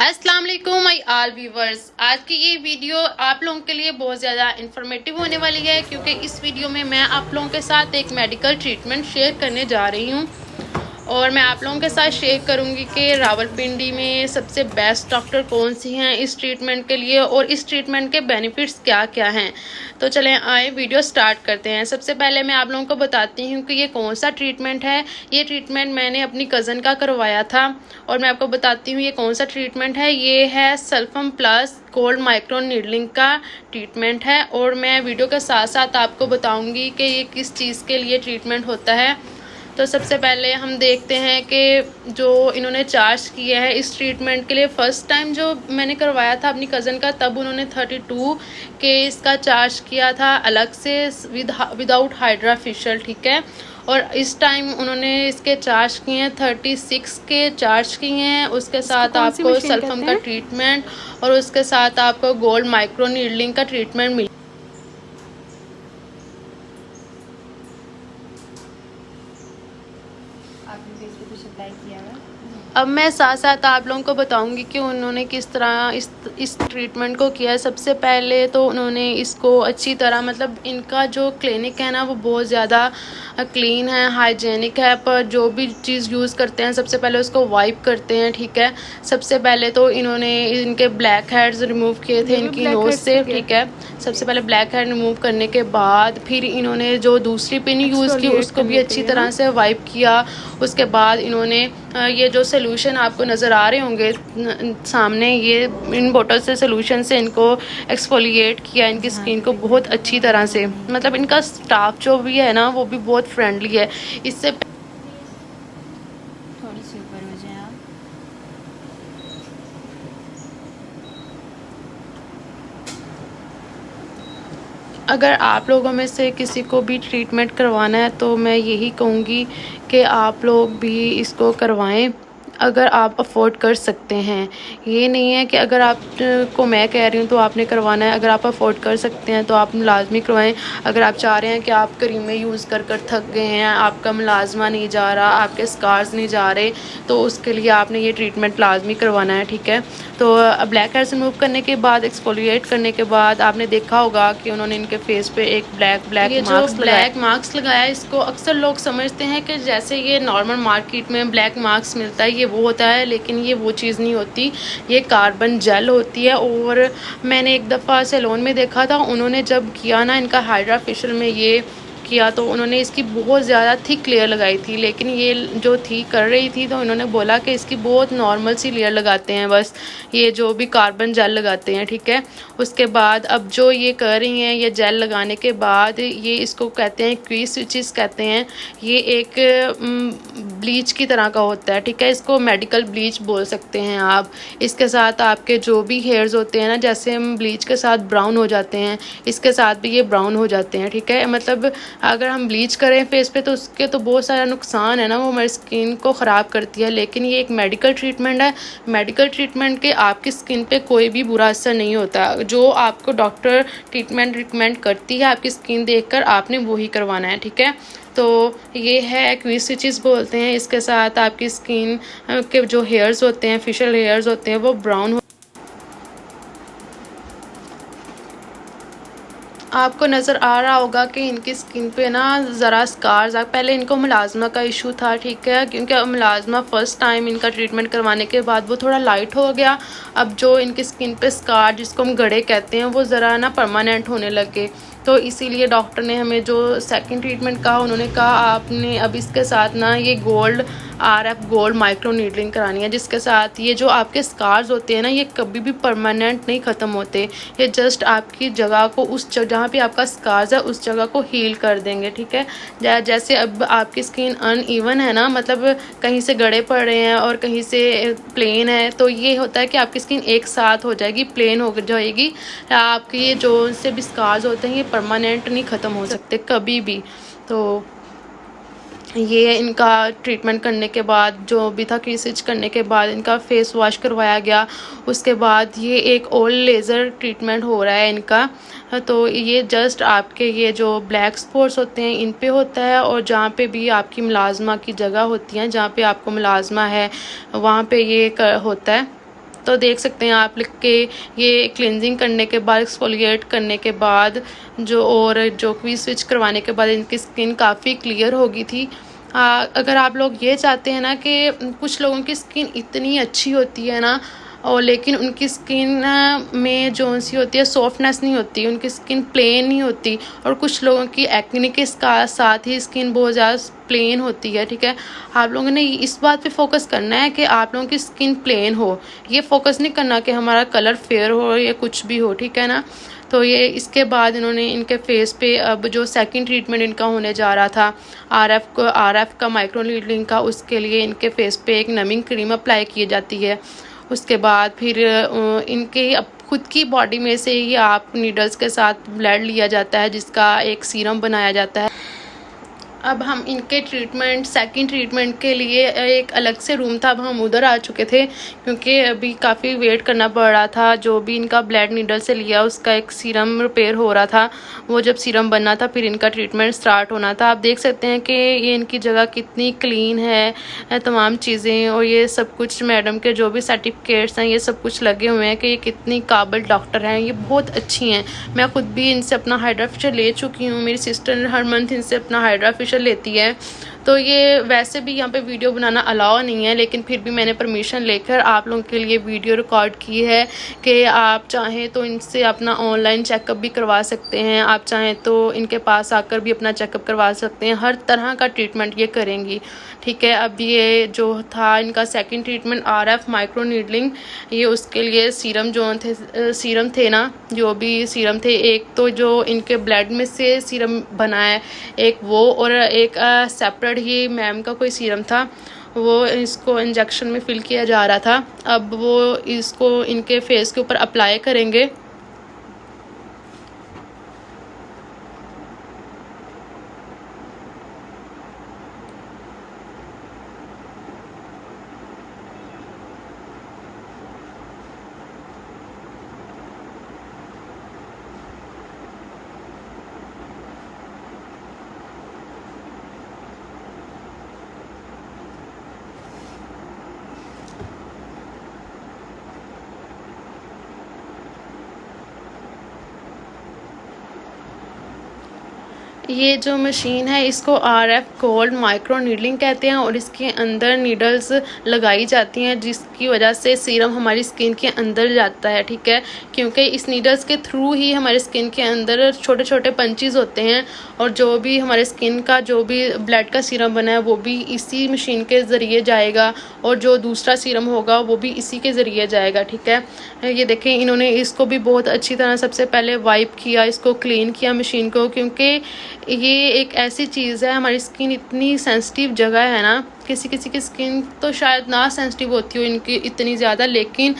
अस्सलाम वालेकुम my all viewers. आज की ये वीडियो आप लोगों के लिए बहुत ज़्यादा इंफॉर्मेटिव होने वाली है, क्योंकि इस वीडियो में मैं आप लोगों के साथ एक मेडिकल ट्रीटमेंट शेयर करने जा रही हूँ और मैं आप लोगों के साथ शेयर करूंगी कि रावलपिंडी में सबसे बेस्ट डॉक्टर कौन सी हैं इस ट्रीटमेंट के लिए और इस ट्रीटमेंट के बेनिफिट्स क्या क्या हैं। तो चलें आए वीडियो स्टार्ट करते हैं। सबसे पहले मैं आप लोगों को बताती हूँ कि ये कौन सा ट्रीटमेंट है। ये ट्रीटमेंट मैंने अपनी कज़न का करवाया था और मैं आपको बताती हूँ ये कौन सा ट्रीटमेंट है। ये है सल्फम प्लस गोल्ड माइक्रो नीडलिंग का ट्रीटमेंट है और मैं वीडियो के साथ साथ आपको बताऊँगी कि ये किस चीज़ के लिए ट्रीटमेंट होता है। तो सबसे पहले हम देखते हैं कि जो इन्होंने चार्ज किया है इस ट्रीटमेंट के लिए। फ़र्स्ट टाइम जो मैंने करवाया था अपनी कज़न का, तब उन्होंने 32 के इसका चार्ज किया था अलग से विदाउट हाइड्रा फेशियल, ठीक है। और इस टाइम उन्होंने इसके चार्ज किए हैं 36 के चार्ज किए हैं। उसके साथ आपको सल्फम का ट्रीटमेंट और उसके साथ आपको गोल्ड माइक्रो नीडलिंग का ट्रीटमेंट मिल। आपने फेस पे कुछ अप्लाई किया है? अब मैं साथ साथ आप लोगों को बताऊंगी कि उन्होंने किस तरह इस ट्रीटमेंट को किया है। सबसे पहले तो उन्होंने इसको अच्छी तरह, मतलब इनका जो क्लिनिक है ना वो बहुत ज़्यादा क्लीन है, हाइजेनिक है। पर जो भी चीज़ यूज़ करते हैं सबसे पहले उसको वाइप करते हैं, ठीक है। सबसे पहले तो इन्होंने इनके ब्लैक हेड्स रिमूव किए थे इनकी नोज़ से, ठीक है। सबसे पहले ब्लैक हेड रिमूव करने के बाद फिर इन्होंने जो दूसरी पिन यूज़ की उसको भी अच्छी तरह से वाइप किया। उसके बाद इन्होंने ये जो सोल्यूशन आपको नज़र आ रहे होंगे सामने, ये इन बोतल से सोल्यूशन से इनको एक्सफोलिएट किया इनकी स्किन को बहुत अच्छी तरह से। मतलब इनका स्टाफ जो भी है ना वो भी बहुत फ्रेंडली है। इससे थोड़ी सी ऊपर हो जाए आप। अगर आप लोगों में से किसी को भी ट्रीटमेंट करवाना है तो मैं यही कहूँगी कि आप लोग भी इसको करवाएं अगर आप अफोर्ड कर सकते हैं। ये नहीं है कि अगर आप को मैं कह रही हूँ तो आपने करवाना है। अगर आप अफोर्ड कर सकते हैं तो आप लाजमी करवाएं। अगर आप चाह रहे हैं कि आप क्रीमें यूज़ कर कर थक गए हैं, आपका मुलाजमा नहीं जा रहा, आपके स्कार्स नहीं जा रहे, तो उसके लिए आपने ये ट्रीटमेंट लाजमी करवाना है, ठीक है। तो ब्लैक हेड्स रिमूव करने के बाद, एक्सफोलिएट करने के बाद आपने देखा होगा कि उन्होंने इनके फेस पे एक ब्लैक मार्क्स लगाया। इसको अक्सर लोग समझते हैं कि जैसे ये नॉर्मल मार्केट में ब्लैक मार्क्स मिलता है ये वो होता है, लेकिन ये वो चीज़ नहीं होती, ये कार्बन जेल होती है। और मैंने एक दफ़ा सैलून में देखा था, उन्होंने जब किया ना इनका हाइड्रा फेशियल में ये किया तो उन्होंने इसकी बहुत ज़्यादा थिक लेयर लगाई थी, लेकिन ये जो थी कर रही थी तो इन्होंने बोला कि इसकी बहुत नॉर्मल सी लेयर लगाते हैं, बस ये जो भी कार्बन जेल लगाते हैं, ठीक है। उसके बाद अब जो ये कर रही हैं, ये जेल लगाने के बाद ये इसको कहते हैं क्वी स्विचेस कहते हैं। ये एक ब्लीच की तरह का होता है, ठीक है। इसको मेडिकल ब्लीच बोल सकते हैं आप। इसके साथ आपके जो भी हेयर्स होते हैं ना, जैसे हम ब्लीच के साथ ब्राउन हो जाते हैं, इसके साथ भी ये ब्राउन हो जाते हैं, ठीक है। मतलब अगर हम ब्लीच करें फेस पे तो उसके तो बहुत सारा नुकसान है ना, वो हमारी स्किन को ख़राब करती है। लेकिन ये एक मेडिकल ट्रीटमेंट है। मेडिकल ट्रीटमेंट के आपकी स्किन पे कोई भी बुरा असर नहीं होता। जो आपको डॉक्टर ट्रीटमेंट रिकमेंड करती है आपकी स्किन देखकर, आपने वही करवाना है, ठीक है। तो ये है क्वी स्टिचेस बोलते हैं। इसके साथ आपकी स्किन के जो हेयर्स होते हैं, फेशियल हेयर्स होते हैं, वो ब्राउन। आपको नज़र आ रहा होगा कि इनकी स्किन पे ना ज़रा स्कार्स आ, पहले इनको मुलाजमा का इशू था, ठीक है, क्योंकि मुलाजमा फ़र्स्ट टाइम इनका ट्रीटमेंट करवाने के बाद वो थोड़ा लाइट हो गया। अब जो इनकी स्किन पे स्कार, जिसको हम गड़े कहते हैं, वो ज़रा ना परमानेंट होने लगे। तो इसीलिए डॉक्टर ने हमें जो सेकंड ट्रीटमेंट कहा, उन्होंने कहा आपने अब इसके साथ ना ये gold RF gold micro needling करानी है, जिसके साथ ये जो आपके स्कार्स होते हैं ना ये कभी भी परमानेंट नहीं ख़त्म होते। ये जस्ट आपकी जगह को, उस जहाँ पे आपका स्कार्स है उस जगह को हील कर देंगे, ठीक है। जैसे अब आपकी स्किन अनइवन है ना, मतलब कहीं से गड़े पड़ रहे हैं और कहीं से प्लेन है, तो ये होता है कि आपकी स्किन एक साथ हो जाएगी, प्लेन हो जाएगी। आपके ये जो से भी स्कार्स होते हैं ये परमानेंट नहीं ख़त्म हो सकते कभी भी। तो ये इनका ट्रीटमेंट करने के बाद, जो भी था रिसर्च करने के बाद इनका फेस वॉश करवाया गया। उसके बाद ये एक ऑयल लेज़र ट्रीटमेंट हो रहा है इनका। तो ये जस्ट आपके ये जो ब्लैक स्पॉट्स होते हैं इन पे होता है, और जहाँ पे भी आपकी मुलाजमा की जगह होती है, जहाँ पे आपको मुलाजमा है वहाँ पे ये होता है। तो देख सकते हैं आप लिख के, ये क्लिनजिंग करने के बाद, एक्सफोलिएट करने के बाद जो भी स्विच करवाने के बाद इनकी स्किन काफ़ी क्लियर हो गई थी। अगर आप लोग ये चाहते हैं ना कि कुछ लोगों की स्किन इतनी अच्छी होती है ना, और लेकिन उनकी स्किन में जो सी होती है सॉफ्टनेस नहीं होती, उनकी स्किन प्लेन नहीं होती, और कुछ लोगों की एक्ने के साथ ही स्किन बहुत ज़्यादा प्लेन होती है। ठीक है, आप लोगों ने इस बात पे फोकस करना है कि आप लोगों की स्किन प्लेन हो, ये फोकस नहीं करना कि हमारा कलर फेयर हो या कुछ भी हो। ठीक है ना, तो ये इसके बाद इन्होंने इनके फेस पे अब जो सेकंड ट्रीटमेंट इनका होने जा रहा था आरएफ का माइक्रो नीडलिंग का, उसके लिए इनके फेस पे एक नमिंग क्रीम अप्लाई की जाती है। उसके बाद फिर इनके अब खुद की बॉडी में से ही आप नीडल्स के साथ ब्लड लिया जाता है, जिसका एक सीरम बनाया जाता है। अब हम इनके सेकंड ट्रीटमेंट के लिए एक अलग से रूम था, अब हम उधर आ चुके थे क्योंकि अभी काफ़ी वेट करना पड़ रहा था। जो भी इनका ब्लड नीडल से लिया उसका एक सीरम रिपेयर हो रहा था, वो जब सीरम बनना था फिर इनका ट्रीटमेंट स्टार्ट होना था। आप देख सकते हैं कि ये इनकी जगह कितनी क्लीन है, तमाम चीज़ें, और ये सब कुछ मैडम के जो भी सर्टिफिकेट्स हैं ये सब कुछ लगे हुए हैं कि ये कितनी काबिल डॉक्टर हैं, ये बहुत अच्छी हैं। मैं खुद भी इनसे अपना हाइड्रा फेशियल ले चुकी हूँ, मेरी सिस्टर हर मंथ इनसे अपना हाइड्रा फेशियल लेती है। तो ये वैसे भी यहाँ पे वीडियो बनाना अलाउ नहीं है, लेकिन फिर भी मैंने परमिशन लेकर आप लोगों के लिए वीडियो रिकॉर्ड की है कि आप चाहें तो इनसे अपना ऑनलाइन चेकअप भी करवा सकते हैं, आप चाहें तो इनके पास आकर भी अपना चेकअप करवा सकते हैं। हर तरह का ट्रीटमेंट ये करेंगी। ठीक है, अब ये जो था इनका second treatment RF micro needling, ये उसके लिए सीरम थे ना, जो भी सीरम थे, एक तो जो इनके ब्लड में से सीरम बना है एक वो, और एक सेपरेट ही मैम का कोई सीरम था, वो इसको इंजेक्शन में फिल किया जा रहा था। अब वो इसको इनके फेस के ऊपर अप्लाई करेंगे। ये जो मशीन है इसको आरएफ गोल्ड माइक्रो नीडलिंग कहते हैं, और इसके अंदर नीडल्स लगाई जाती हैं जिसकी वजह से सीरम हमारी स्किन के अंदर जाता है। ठीक है, क्योंकि इस नीडल्स के थ्रू ही हमारे स्किन के अंदर छोटे छोटे पंचेस होते हैं, और जो भी हमारे स्किन का जो भी ब्लड का सीरम बना है वो भी इसी मशीन के ज़रिए जाएगा, और जो दूसरा सीरम होगा वो भी इसी के ज़रिए जाएगा। ठीक है, ये देखें इन्होंने इसको भी बहुत अच्छी तरह सबसे पहले वाइप किया, इसको क्लीन किया मशीन को, क्योंकि ये एक ऐसी चीज़ है, हमारी स्किन इतनी सेंसिटिव जगह है ना, किसी किसी की स्किन तो शायद ना सेंसिटिव होती हो इनकी इतनी ज़्यादा, लेकिन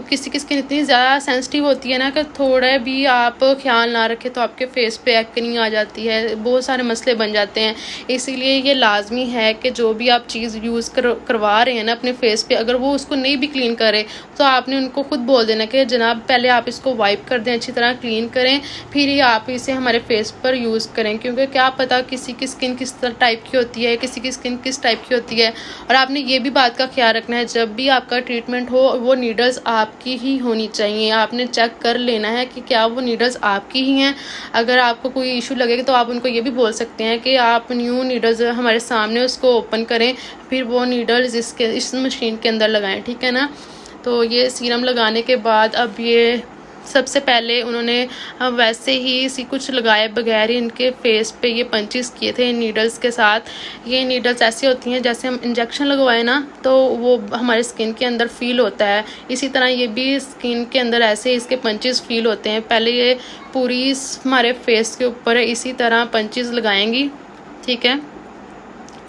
किसी की स्किन इतनी ज़्यादा सेंसिटिव होती है ना कि थोड़ा भी आप ख्याल ना रखें तो आपके फेस पे एक्ने आ जाती है, बहुत सारे मसले बन जाते हैं। इसीलिए ये लाजमी है कि जो भी आप चीज़ यूज़ करवा रहे हैं ना अपने फेस पे, अगर वो उसको नहीं भी क्लीन करे तो आपने उनको खुद बोल देना कि जनाब पहले आप इसको वाइप कर दें, अच्छी तरह क्लीन करें, फिर ही आप इसे हमारे फेस पर यूज़ करें, क्योंकि क्या पता किसी की स्किन किस टाइप की होती है, किसी की स्किन किस टाइप की होती है। और आपने ये भी बात का ख्याल रखना है, जब भी आपका ट्रीटमेंट हो वो नीडल्स आपकी ही होनी चाहिए। आपने चेक कर लेना है कि क्या वो नीडल्स आपकी ही हैं। अगर आपको कोई इशू लगेगा तो आप उनको ये भी बोल सकते हैं कि आप न्यू नीडल्स हमारे सामने उसको ओपन करें, फिर वो नीडल्स इस मशीन के अंदर लगाएं। ठीक है ना, तो ये सीरम लगाने के बाद अब ये सबसे पहले उन्होंने वैसे ही कुछ लगाए बगैर ही इनके फेस पे ये पंचेस किए थे नीडल्स के साथ। ये नीडल्स ऐसी होती हैं जैसे हम इंजेक्शन लगवाए ना तो वो हमारे स्किन के अंदर फील होता है, इसी तरह ये भी स्किन के अंदर ऐसे इसके पंचेस फील होते हैं। पहले ये पूरी हमारे फेस के ऊपर इसी तरह पंचेस लगाएंगी। ठीक है,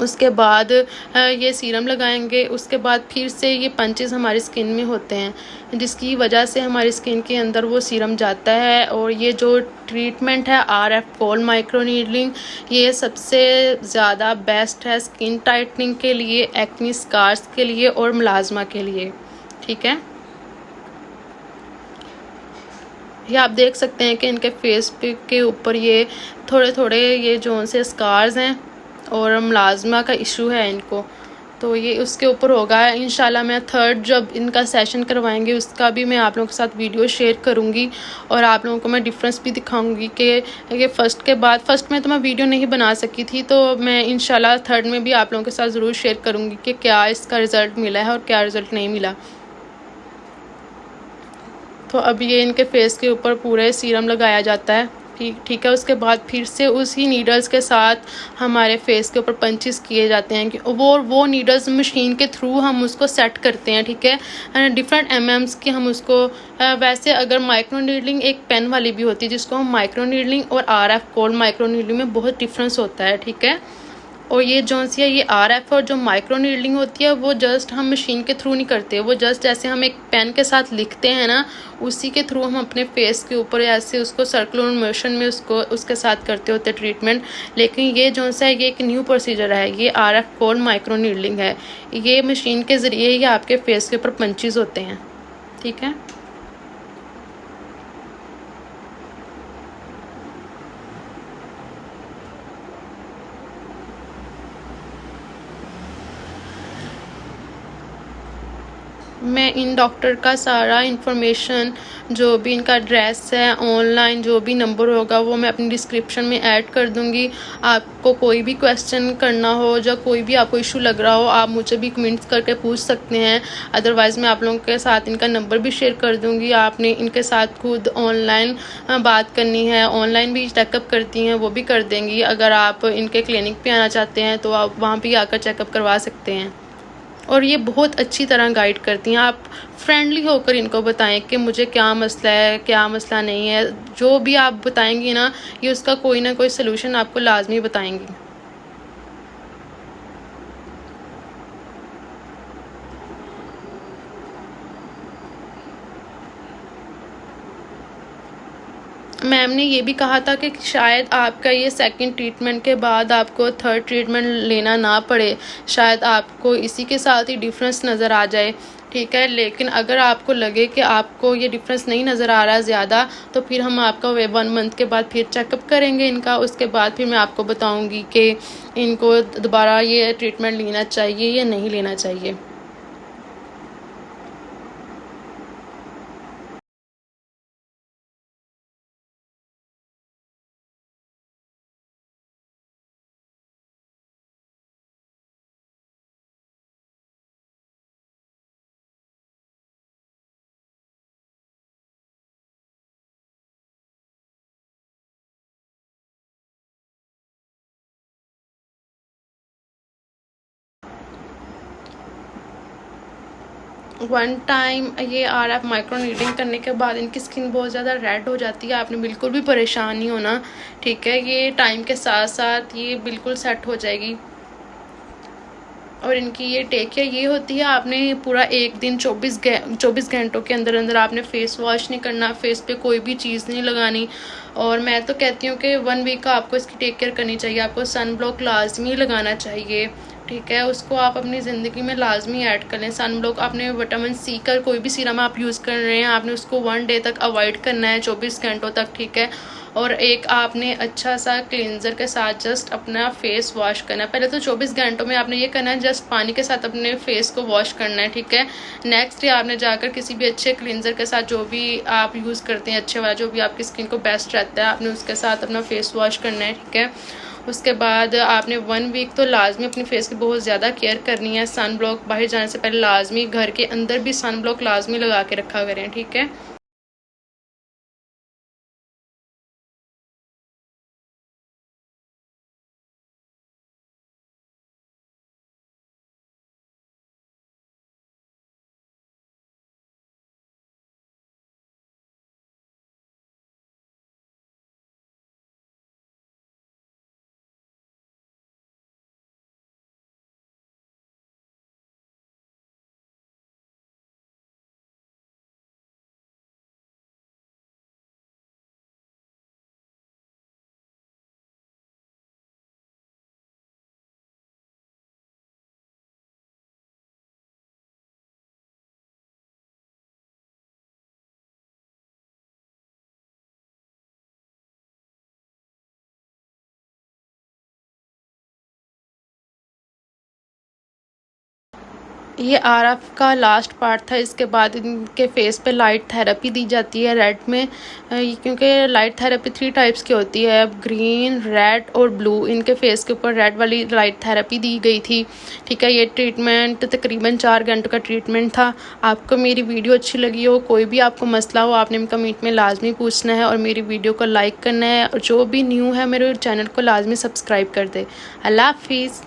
उसके बाद ये सीरम लगाएंगे, उसके बाद फिर से ये पंचेस हमारी स्किन में होते हैं जिसकी वजह से हमारी स्किन के अंदर वो सीरम जाता है। और ये जो ट्रीटमेंट है आरएफ गोल्ड माइक्रो नीडलिंग, ये सबसे ज़्यादा बेस्ट है स्किन टाइटनिंग के लिए, एक्ने स्कार्स के लिए और मलाजमा के लिए। ठीक है, ये आप देख सकते हैं कि इनके फेस के ऊपर ये थोड़े थोड़े ये जो से स्कार्स हैं और मलाजमा का इशू है इनको। तो ये उसके ऊपर होगा। इंशाल्लाह मैं थर्ड जब इनका सेशन करवाएंगे उसका भी मैं आप लोगों के साथ वीडियो शेयर करूँगी और आप लोगों को मैं डिफरेंस भी दिखाऊंगी कि ये फ़र्स्ट के बाद, फ़र्स्ट में तो मैं वीडियो नहीं बना सकी थी, तो मैं इंशाल्लाह थर्ड में भी आप लोगों के साथ ज़रूर शेयर करूँगी कि क्या इसका रिज़ल्ट मिला है और क्या रिज़ल्ट नहीं मिला। तो अब ये इनके फेस के ऊपर पूरे सीरम लगाया जाता है, ठीक है। उसके बाद फिर से उसी नीडल्स के साथ हमारे फेस के ऊपर पंचेस किए जाते हैं कि वो नीडल्स मशीन के थ्रू हम उसको सेट करते हैं, ठीक है। डिफरेंट एमएम्स की हम उसको वैसे अगर माइक्रो नीडलिंग एक पेन वाली भी होती है जिसको हम माइक्रो नीडलिंग, और आरएफ कोल्ड माइक्रो नीडलिंग में बहुत डिफरेंस होता है, ठीक है। और ये जो सी है ये आरएफ और जो माइक्रो नीडलिंग होती है वो जस्ट हम मशीन के थ्रू नहीं करते, वो जस्ट जैसे हम एक पेन के साथ लिखते हैं ना, उसी के थ्रू हम अपने फेस के ऊपर ऐसे उसको सर्कुलर मोशन में उसको उसके साथ करते होते ट्रीटमेंट। लेकिन ये जो सा है ये एक न्यू प्रोसीजर है, ये आरएफ कोल्ड माइक्रो नीडलिंग है। ये मशीन के ज़रिए ही आपके फेस के ऊपर पंचेस होते हैं, ठीक है। मैं इन डॉक्टर का सारा इन्फॉर्मेशन, जो भी इनका एड्रेस है, ऑनलाइन जो भी नंबर होगा वो मैं अपनी डिस्क्रिप्शन में ऐड कर दूंगी। आपको कोई भी क्वेश्चन करना हो, या कोई भी आपको इशू लग रहा हो, आप मुझे भी कमेंट्स करके पूछ सकते हैं। अदरवाइज़ मैं आप लोगों के साथ इनका नंबर भी शेयर कर दूंगी। आपने इनके साथ खुद ऑनलाइन बात करनी है, ऑनलाइन भी चेकअप करती हैं वो भी कर देंगी। अगर आप इनके क्लिनिक पे आना चाहते हैं तो आप वहाँ भी आकर चेकअप करवा सकते हैं। और ये बहुत अच्छी तरह गाइड करती हैं। आप फ्रेंडली होकर इनको बताएं कि मुझे क्या मसला है, क्या मसला नहीं है। जो भी आप बताएंगी ना, ये उसका कोई ना कोई सलूशन आपको लाजमी बताएंगी। मैम ने ये भी कहा था कि शायद आपका ये सेकंड ट्रीटमेंट के बाद आपको थर्ड ट्रीटमेंट लेना ना पड़े, शायद आपको इसी के साथ ही डिफरेंस नज़र आ जाए, ठीक है। लेकिन अगर आपको लगे कि आपको ये डिफरेंस नहीं नज़र आ रहा ज़्यादा, तो फिर हम आपका 1 मंथ के बाद फिर चेकअप करेंगे इनका। उसके बाद फिर मैं आपको बताऊँगी कि इनको दोबारा ये ट्रीटमेंट लेना चाहिए या नहीं लेना चाहिए। वन टाइम ये आरएफ माइक्रो नीडिंग करने के बाद इनकी स्किन बहुत ज़्यादा रेड हो जाती है। आपने बिल्कुल भी परेशान नहीं होना, ठीक है। ये टाइम के साथ साथ ये बिल्कुल सेट हो जाएगी। और इनकी ये टेक केयर ये होती है, आपने पूरा एक दिन 24 घंटों के अंदर अंदर आपने फेस वॉश नहीं करना, फेस पे कोई भी चीज़ नहीं लगानी। और मैं तो कहती हूँ कि 1 वीक का आपको इसकी टेक केयर करनी चाहिए। आपको सन ब्लॉक लाजमी लगाना चाहिए, ठीक है। उसको आप अपनी ज़िंदगी में लाजमी ऐड कर लें। सन ब्लॉक आपने विटामिन सी का कोई भी सीरम आप यूज़ कर रहे हैं, आपने उसको 1 डे तक अवॉइड करना है, 24 घंटों तक, ठीक है। और एक आपने अच्छा सा क्लींजर के साथ जस्ट अपना फेस वॉश करना है। पहले तो 24 घंटों में आपने ये करना है, जस्ट पानी के साथ अपने फेस को वॉश करना है, ठीक है। नेक्स्ट डे आपने जाकर किसी भी अच्छे क्लींजर के साथ, जो भी आप यूज़ करते हैं अच्छे वाला, जो भी आपकी स्किन को बेस्ट रहता है, आपने उसके साथ अपना फेस वॉश करना है, ठीक है। उसके बाद आपने 1 वीक तो लाजमी अपनी फेस की बहुत ज़्यादा केयर करनी है। सन ब्लॉक बाहर जाने से पहले लाजमी, घर के अंदर भी सन ब्लॉक लाजमी लगा के रखा करें, ठीक है। ये आरएफ का लास्ट पार्ट था। इसके बाद इनके फेस पे लाइट थेरेपी दी जाती है रेड में, क्योंकि लाइट थेरेपी 3 टाइप्स की होती है, ग्रीन, रेड और ब्लू। इनके फेस के ऊपर रेड वाली लाइट थेरेपी दी गई थी। ठीक है, ये ट्रीटमेंट तकरीबन 4 घंटों का ट्रीटमेंट था। आपको मेरी वीडियो अच्छी लगी हो, कोई भी आपको मसला हो, आपने कमेंट में लाजमी पूछना है और मेरी वीडियो को लाइक करना है, और जो भी न्यू है मेरे चैनल को लाजमी सब्सक्राइब कर दे। अल्लाह हाफिज़।